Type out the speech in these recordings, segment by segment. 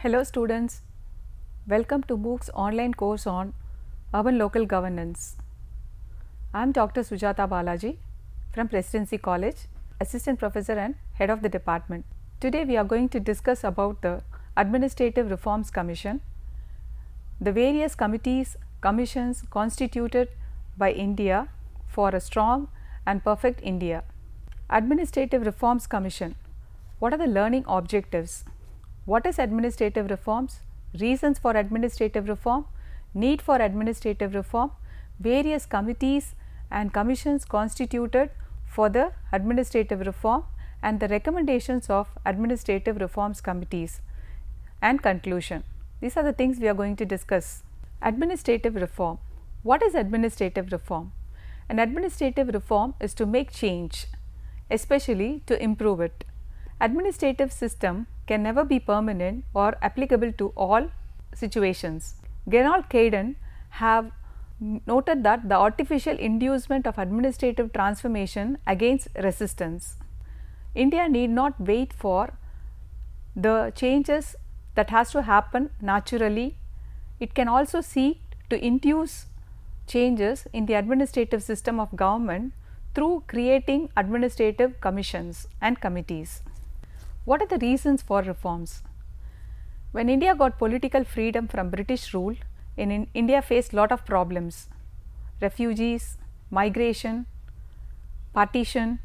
Hello students, welcome to MOOC's online course on Urban Local Governance. I am Dr. Sujata Balaji from Presidency College, Assistant Professor and Head of the Department. Today we are going to discuss about the Administrative Reforms Commission, the various committees, commissions constituted by India for a strong and perfect India. Administrative Reforms Commission, what are the learning objectives? What is administrative reforms? Reasons for administrative reform, need for administrative reform, various committees and commissions constituted for the administrative reform and the recommendations of administrative reforms committees and conclusion. These are the things we are going to discuss. Administrative reform. What is administrative reform? An administrative reform is to make change, especially to improve it. Administrative system can never be permanent or applicable to all situations. Gernot Kayden have noted that the artificial inducement of administrative transformation against resistance. India need not wait for the changes that has to happen naturally. It can also seek to induce changes in the administrative system of government through creating administrative commissions and committees. What are the reasons for reforms? When India got political freedom from British rule, India faced lot of problems: refugees, migration, partition,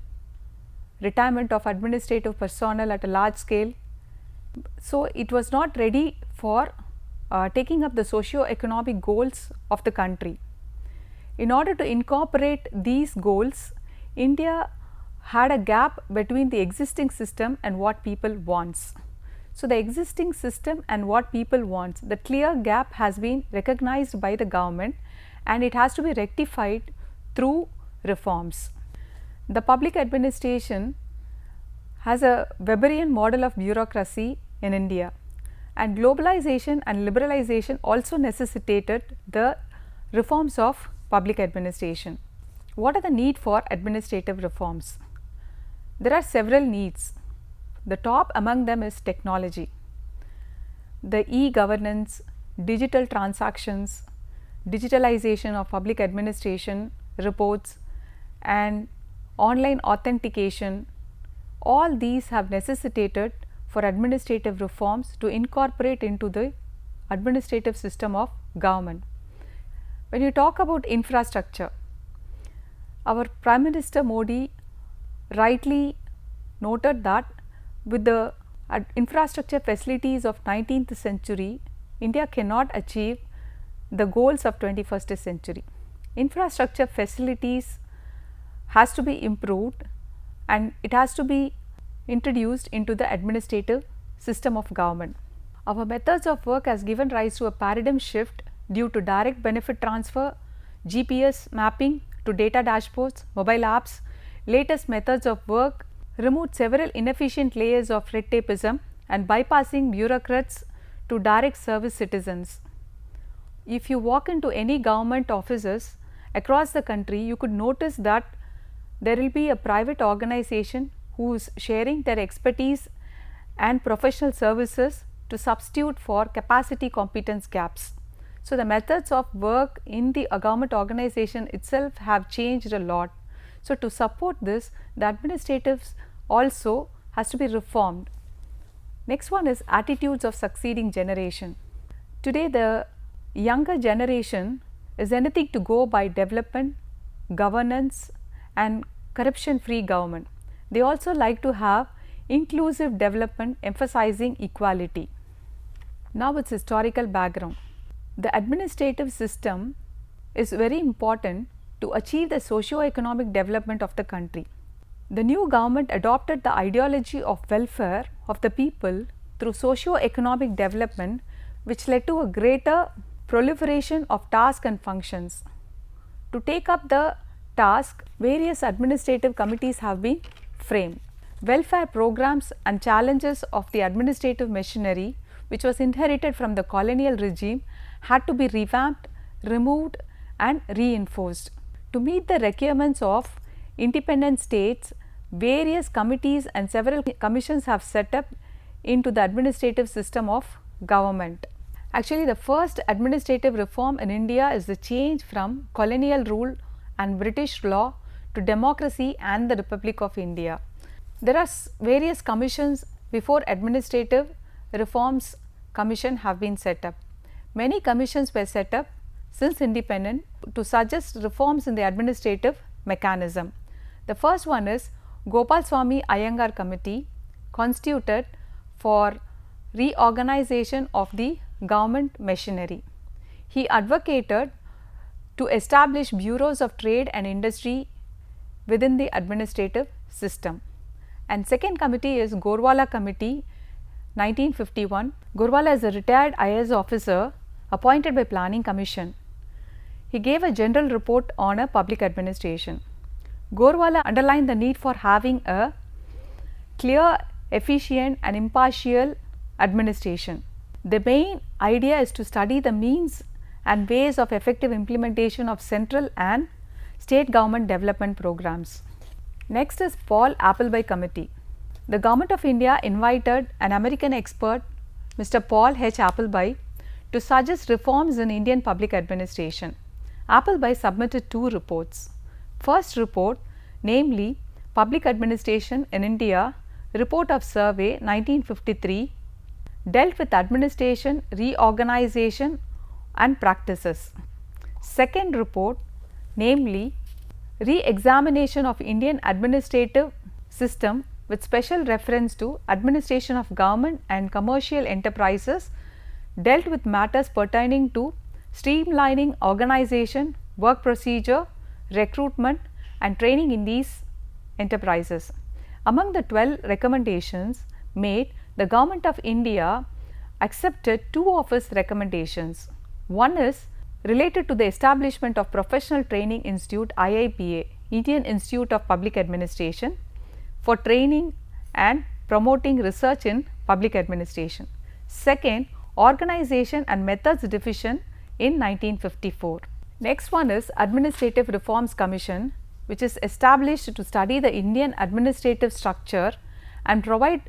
retirement of administrative personnel at a large scale. So it was not ready for taking up the socio-economic goals of the country. In order to incorporate these goals, India had a gap between the existing system and what people wants. So the existing system and what people wants, the clear gap has been recognized by the government and it has to be rectified through reforms. The public administration has a Weberian model of bureaucracy in India, and globalization and liberalization also necessitated the reforms of public administration. What are the need for administrative reforms? There are several needs. The top among them is technology. The e-governance, digital transactions, digitalization of public administration reports and online authentication, all these have necessitated for administrative reforms to incorporate into the administrative system of government. When you talk about infrastructure, our Prime Minister Modi rightly noted that with the infrastructure facilities of 19th century, India cannot achieve the goals of 21st century. Infrastructure facilities has to be improved and it has to be introduced into the administrative system of government. Our methods of work has given rise to a paradigm shift due to direct benefit transfer, GPS mapping to data dashboards, mobile apps. Latest methods of work removed several inefficient layers of red tapeism and bypassing bureaucrats to direct service citizens. If you walk into any government offices across the country, you could notice that there will be a private organization who is sharing their expertise and professional services to substitute for capacity competence gaps. So the methods of work in the government organization itself have changed a lot. So to support this, the administratives also has to be reformed. Next one is attitudes of succeeding generation. Today the younger generation is anything to go by development, governance and corruption free government. They also like to have inclusive development emphasizing equality. Now its historical background. The administrative system is very important to achieve the socio-economic development of the country. The new government adopted the ideology of welfare of the people through socio-economic development, which led to a greater proliferation of tasks and functions. To take up the task, various administrative committees have been framed. Welfare programs and challenges of the administrative machinery, which was inherited from the colonial regime, had to be revamped, removed and reinforced. To meet the requirements of independent states, various committees and several commissions have set up into the administrative system of government. Actually, the first administrative reform in India is the change from colonial rule and British law to democracy and the Republic of India. There are various commissions before administrative reforms commission have been set up. Many commissions were set up since independence to suggest reforms in the administrative mechanism. The first one is Gopal Swami Iyengar Committee, constituted for reorganization of the government machinery. He advocated to establish bureaus of trade and industry within the administrative system. And second committee is Gorwala Committee, 1951. Gorwala is a retired IAS officer appointed by Planning Commission. He gave a general report on a public administration. Gorwala underlined the need for having a clear, efficient and impartial administration. The main idea is to study the means and ways of effective implementation of central and state government development programs. Next is Paul Appleby Committee. The Government of India invited an American expert, Mr. Paul H. Appleby, to suggest reforms in Indian public administration. Appleby submitted two reports. First report, namely Public Administration in India, Report of Survey 1953, dealt with administration, reorganization and practices. Second report, namely Re-examination of Indian administrative system with special reference to administration of government and commercial enterprises, dealt with matters pertaining to streamlining organization, work procedure, recruitment and training in these enterprises. Among the 12 recommendations made, the Government of India accepted two of its recommendations. One is related to the establishment of Professional Training Institute IIPA, Indian Institute of Public Administration, for training and promoting research in public administration. Second, Organization and Methods Division in 1954. Next one is Administrative Reforms Commission, which is established to study the Indian administrative structure and provide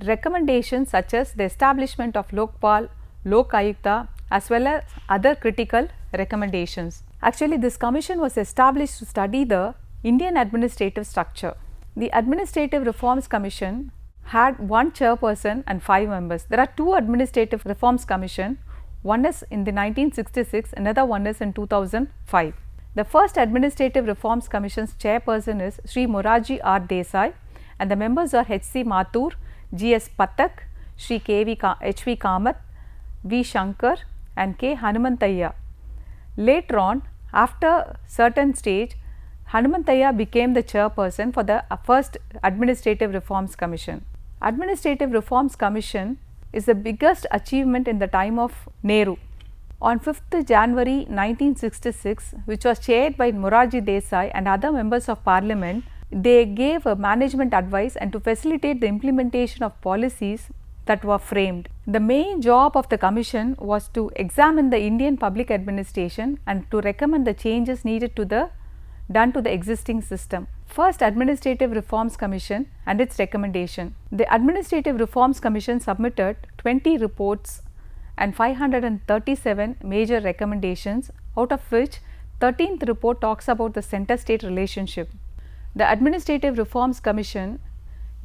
recommendations such as the establishment of Lokpal, Lok Ayukta as well as other critical recommendations. Actually, this commission was established to study the Indian administrative structure. The Administrative Reforms Commission had one chairperson and 5 members. There are two Administrative Reforms Commission. One is in the 1966, another one is in 2005. The first Administrative Reforms Commission's chairperson is Sri Moraji R. Desai and the members are H.C. Mathur, G.S. Pathak, Sri H.V. Kamath, V. Shankar and K. Hanumantayya. Later on, after certain stage, Hanumantayya became the chairperson for the first Administrative Reforms Commission. Administrative Reforms Commission is the biggest achievement in the time of Nehru. On 5th January 1966, which was chaired by Moraji Desai and other members of parliament, they gave a management advice and to facilitate the implementation of policies that were framed. The main job of the commission was to examine the Indian public administration and to recommend the changes needed to the done to the existing system. First Administrative Reforms Commission and its recommendation. The Administrative Reforms Commission submitted 20 reports and 537 major recommendations, out of which 13th report talks about the center-state relationship. The Administrative Reforms Commission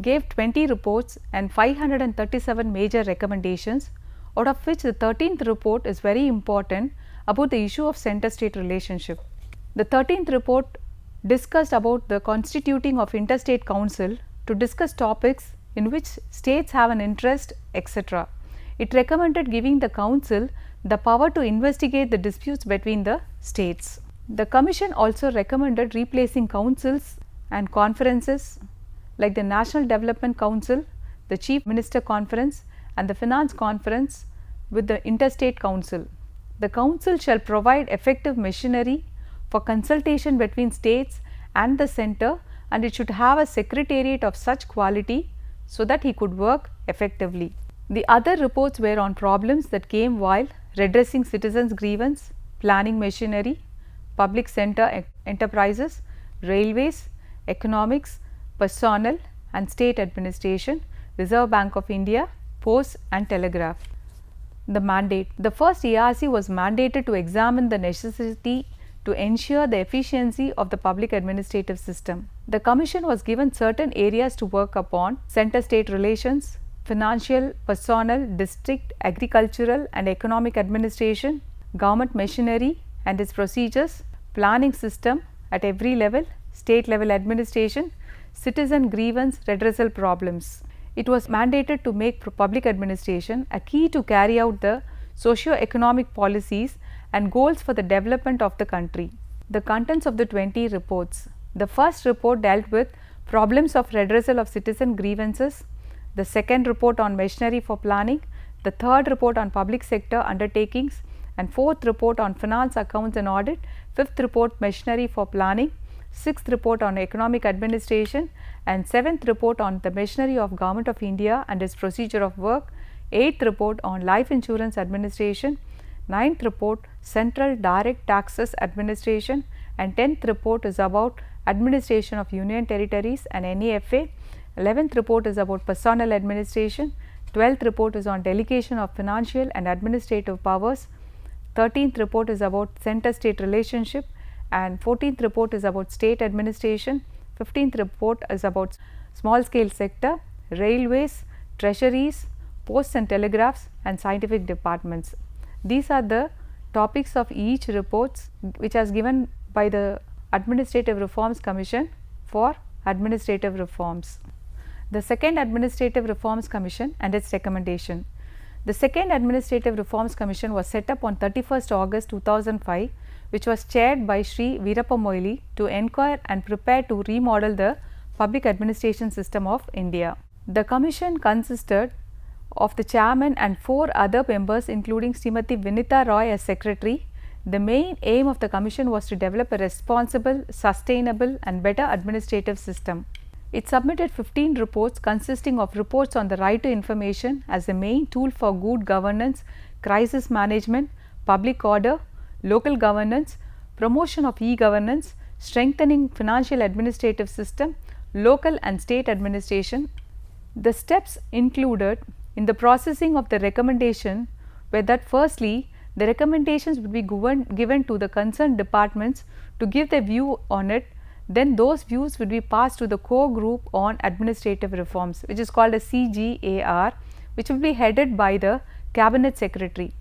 gave 20 reports and 537 major recommendations, out of which the 13th report is very important about the issue of center-state relationship. The 13th report discussed about the constituting of interstate council to discuss topics in which states have an interest, etc. It recommended giving the council the power to investigate the disputes between the states. The commission also recommended replacing councils and conferences like the National Development Council, the Chief Minister Conference and the Finance Conference with the Interstate Council. The council shall provide effective machinery for consultation between states and the centre, and it should have a secretariat of such quality so that he could work effectively. The other reports were on problems that came while redressing citizens' grievance, planning machinery, public centre enterprises, railways, economics, personnel and state administration, Reserve Bank of India, post and telegraph. The mandate. The first ARC was mandated to examine the necessity to ensure the efficiency of the public administrative system. The Commission was given certain areas to work upon: center-state relations, financial, personnel, district, agricultural and economic administration, government machinery and its procedures, planning system at every level, state level administration, citizen grievance redressal problems. It was mandated to make public administration a key to carry out the socio-economic policies and goals for the development of the country. The contents of the 20 reports. The first report dealt with problems of redressal of citizen grievances, the second report on machinery for planning, the third report on public sector undertakings, and fourth report on finance, accounts and audit, fifth report machinery for planning, sixth report on economic administration, and seventh report on the machinery of Government of India and its procedure of work, eighth report on life insurance administration, ninth report central direct taxes administration, and 10th report is about administration of union territories and NEFA, 11th report is about personnel administration, 12th report is on delegation of financial and administrative powers, 13th report is about center-state relationship, and 14th report is about state administration, 15th report is about small scale sector, railways, treasuries, posts and telegraphs and scientific departments. These are the topics of each reports which is given by the Administrative Reforms Commission for administrative reforms. The second Administrative Reforms Commission and its recommendation. The second Administrative Reforms Commission was set up on 31st August 2005, which was chaired by Sri Veerappa Moily to inquire and prepare to remodel the public administration system of India. The commission consisted of the chairman and 4 other members, including Srimati Vinita Roy as secretary. The main aim of the commission was to develop a responsible, sustainable and better administrative system. It submitted 15 reports consisting of reports on the right to information as the main tool for good governance, crisis management, public order, local governance, promotion of e-governance, strengthening financial administrative system, local and state administration. The steps included in the processing of the recommendation were that firstly, the recommendations would be given to the concerned departments to give their view on it. Then those views would be passed to the core group on administrative reforms, which is called a CGAR, which will be headed by the cabinet secretary.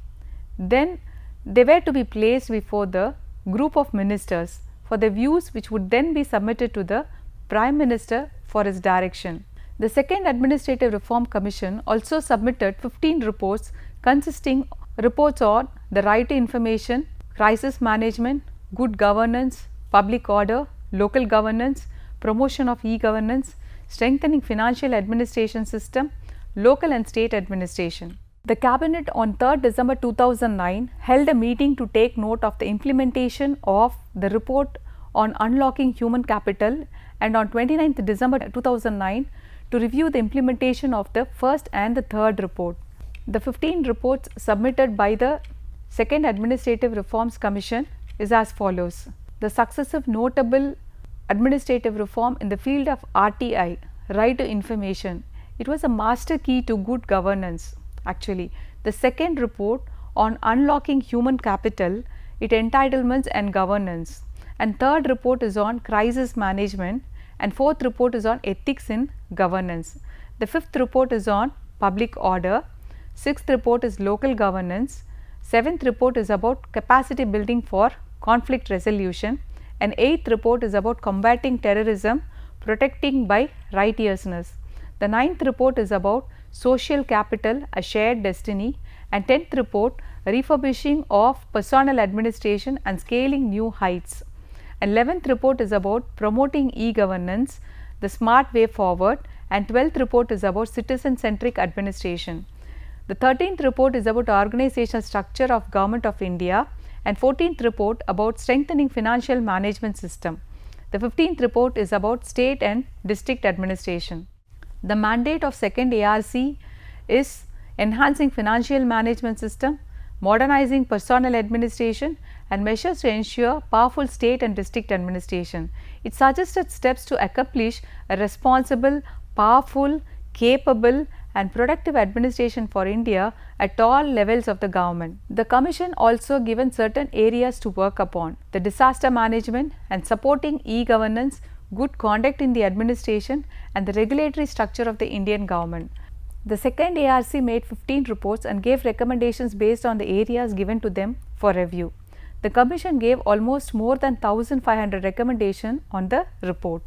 Then they were to be placed before the group of ministers for the views, which would then be submitted to the Prime Minister for his direction. The second Administrative Reform Commission also submitted 15 reports consisting reports on the right to information, crisis management, good governance, public order, local governance, promotion of e-governance, strengthening financial administration system, local and state administration. The Cabinet on 3rd December 2009 held a meeting to take note of the implementation of the report on unlocking human capital, and on 29th December 2009 to review the implementation of the first and the third report. The 15 reports submitted by the second Administrative Reforms Commission is as follows. The successive notable administrative reform in the field of RTI, right to information. It was a master key to good governance. Actually, the second report on unlocking human capital, its entitlements and governance, and third report is on crisis management, and fourth report is on ethics in governance. The fifth report is on public order, sixth report is local governance, seventh report is about capacity building for conflict resolution, and eighth report is about combating terrorism, protecting by righteousness. The ninth report is about social capital, a shared destiny, and 10th report refurbishing of personnel administration and scaling new heights. And 11th report is about promoting e-governance, the smart way forward, and 12th report is about citizen-centric administration. The 13th report is about organizational structure of Government of India, and 14th report about strengthening financial management system. The 15th report is about state and district administration. The mandate of second ARC is enhancing financial management system, modernizing personnel administration, and measures to ensure powerful state and district administration. It suggested steps to accomplish a responsible, powerful, capable and productive administration for India at all levels of the government. The Commission also given certain areas to work upon: the disaster management and supporting e-governance, good conduct in the administration, and the regulatory structure of the Indian government. The second ARC made 15 reports and gave recommendations based on the areas given to them for review. The Commission gave almost more than 1500 recommendations on the report.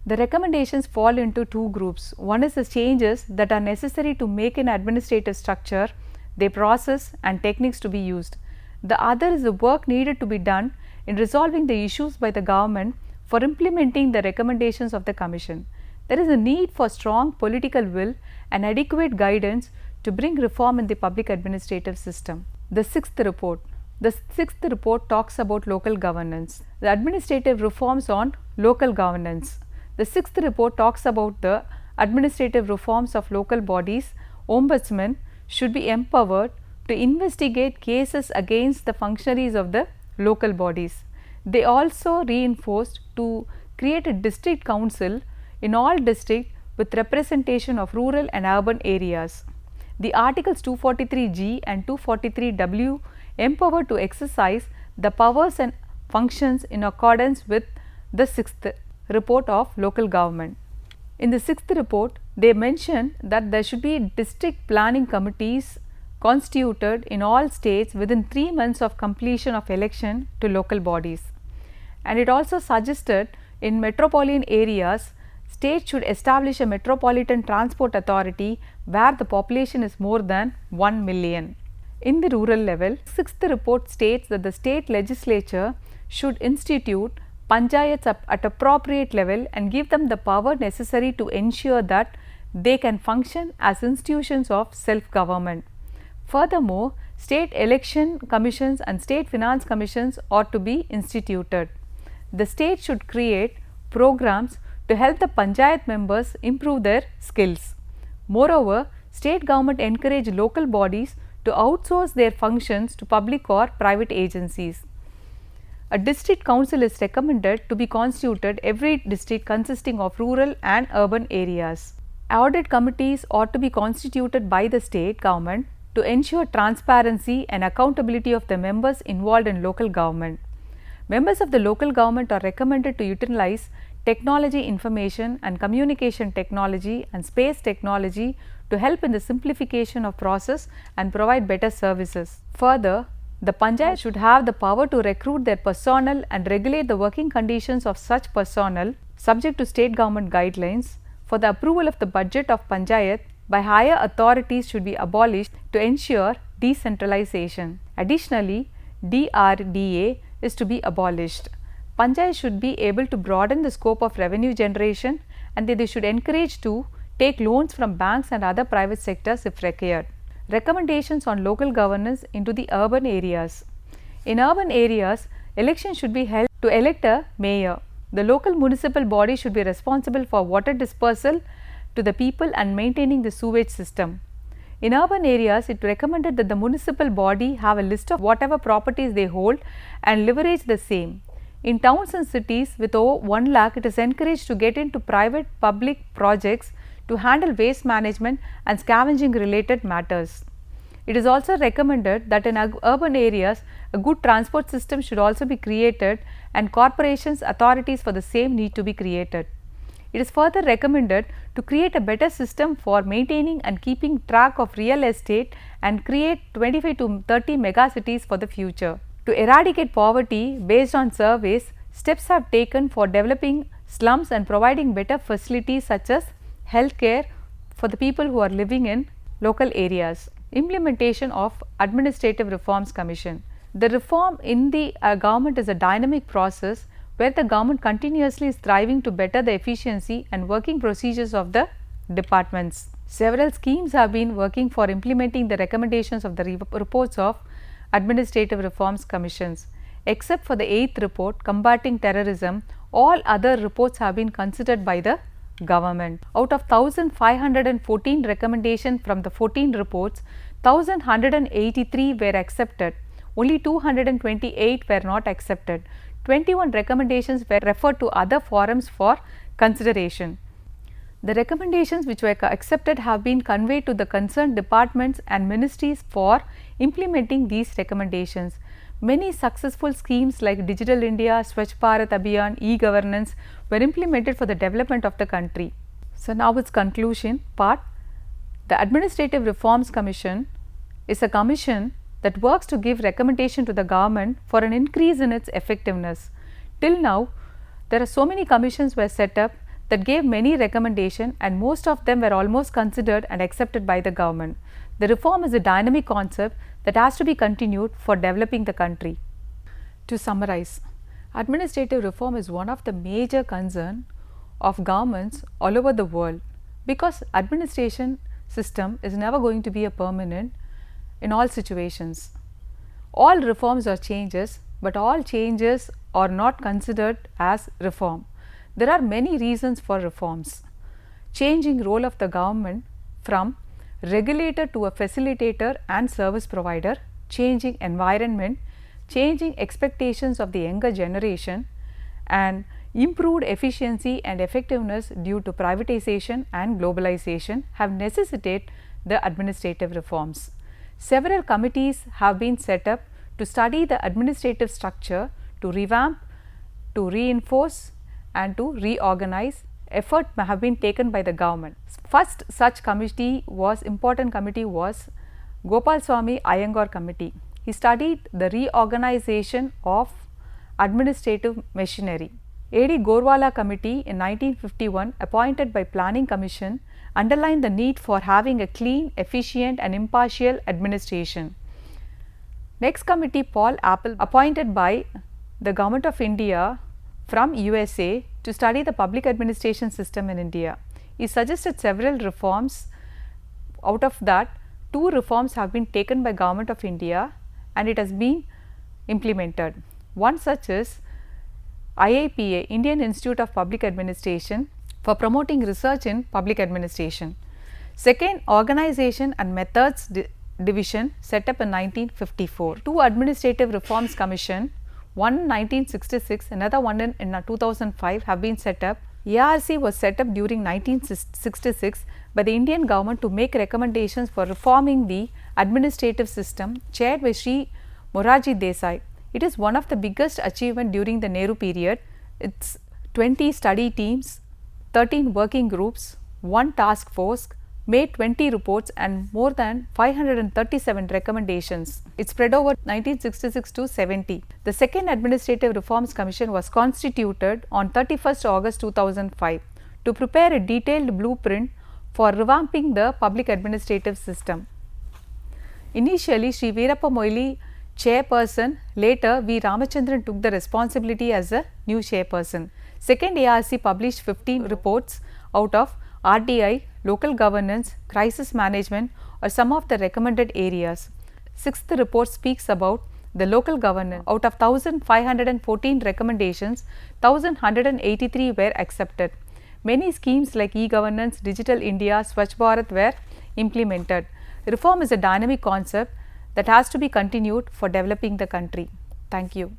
The recommendations fall into two groups. One is the changes that are necessary to make an administrative structure, their process and techniques to be used. The other is the work needed to be done in resolving the issues by the government for implementing the recommendations of the Commission. There is a need for strong political will and adequate guidance to bring reform in the public administrative system. The sixth report. The sixth report talks about local governance. The administrative reforms on local governance. The sixth report talks about the administrative reforms of local bodies. Ombudsmen should be empowered to investigate cases against the functionaries of the local bodies. They also reinforced to create a district council in all districts with representation of rural and urban areas. The Articles 243G and 243W empower to exercise the powers and functions in accordance with the sixth report of local government. In the sixth report, they mention that there should be district planning committees constituted in all states within 3 months of completion of election to local bodies. And it also suggested in metropolitan areas, states should establish a metropolitan transport authority where the population is more than 1 million. In the rural level, sixth report states that the state legislature should institute panchayats at appropriate level and give them the power necessary to ensure that they can function as institutions of self-government. Furthermore, state election commissions and state finance commissions ought to be instituted. The state should create programs to help the panchayat members improve their skills. Moreover, state government encourage local bodies to outsource their functions to public or private agencies. A district council is recommended to be constituted every district consisting of rural and urban areas. Audit committees ought to be constituted by the state government to ensure transparency and accountability of the members involved in local government. Members of the local government are recommended to utilize technology, information and communication technology and space technology to help in the simplification of process and provide better services. Further, the panchayat should have the power to recruit their personnel and regulate the working conditions of such personnel subject to state government guidelines. For the approval of the budget of panchayat by higher authorities should be abolished to ensure decentralization. Additionally, DRDA is to be abolished. Panchayat should be able to broaden the scope of revenue generation and they should encourage to take loans from banks and other private sectors if required. Recommendations on local governance into the urban areas. In urban areas, elections should be held to elect a mayor. The local municipal body should be responsible for water dispersal to the people and maintaining the sewage system. In urban areas, it recommended that the municipal body have a list of whatever properties they hold and leverage the same. In towns and cities with over 1 lakh, it is encouraged to get into private public projects to handle waste management and scavenging related matters. It is also recommended that in urban areas, a good transport system should also be created and corporations, authorities for the same need to be created. It is further recommended to create a better system for maintaining and keeping track of real estate and create 25 to 30 megacities for the future. To eradicate poverty based on surveys, steps have taken for developing slums and providing better facilities such as healthcare for the people who are living in local areas. Implementation of Administrative Reforms Commission. The reform in the government is a dynamic process where the government continuously is striving to better the efficiency and working procedures of the departments. Several schemes have been working for implementing the recommendations of the reports of Administrative Reforms Commissions. Except for the 8th report, Combating Terrorism, all other reports have been considered by the government. Out of 1514 recommendations from the 14 reports, 1183 were accepted. Only 228 were not accepted. 21 recommendations were referred to other forums for consideration. The recommendations which were accepted have been conveyed to the concerned departments and ministries for implementing these recommendations. Many successful schemes like Digital India, Swachh Bharat Abhiyan, e-governance were implemented for the development of the country. So now its conclusion part. The Administrative Reforms Commission is a commission that works to give recommendation to the government for an increase in its effectiveness. Till now, there are so many commissions were set up that gave many recommendations, and most of them were almost considered and accepted by the government. The reform is a dynamic concept that has to be continued for developing the country. To summarize, administrative reform is one of the major concerns of governments all over the world, because administration system is never going to be a permanent in all situations. All reforms are changes, but all changes are not considered as reform. There are many reasons for reforms. Changing role of the government from regulator to a facilitator and service provider, changing environment, changing expectations of the younger generation, and improved efficiency and effectiveness due to privatization and globalization have necessitated the administrative reforms. Several committees have been set up to study the administrative structure, to revamp, to reinforce and to reorganize. Effort have been taken by the government. First such committee was Gopal Swami Iyengar committee. He studied the reorganization of administrative machinery. A.D. Gorwala committee in 1951, appointed by Planning Commission, underlined the need for having a clean, efficient and impartial administration. Next committee, Paul Apple, appointed by the Government of India from USA to study the public administration system in India. He suggested several reforms. Out of that, 2 reforms have been taken by Government of India and it has been implemented. One such is IIPA, Indian Institute of Public Administration, for promoting research in public administration. Second, Organization and Methods Division, set up in 1954. 2 Administrative Reforms Commission, one in 1966, another one in 2005 have been set up. ARC was set up during 1966 by the Indian government to make recommendations for reforming the administrative system, chaired by Sri Morarji Desai. It is one of the biggest achievement during the Nehru period. It's 20 study teams, 13 working groups, 1 task force, made 20 reports and more than 537 recommendations. It spread over 1966 to 70. The second Administrative Reforms Commission was constituted on 31st August 2005 to prepare a detailed blueprint for revamping the public administrative system. Initially, Sri Veerappa Moily chairperson, later V. Ramachandran took the responsibility as a new chairperson. Second ARC published 15 reports out of RDI, local governance, crisis management are some of the recommended areas. Sixth report speaks about the local governance. Out of 1514 recommendations, 1183 were accepted. Many schemes like e-governance, Digital India, Swachh Bharat were implemented. Reform is a dynamic concept that has to be continued for developing the country. Thank you.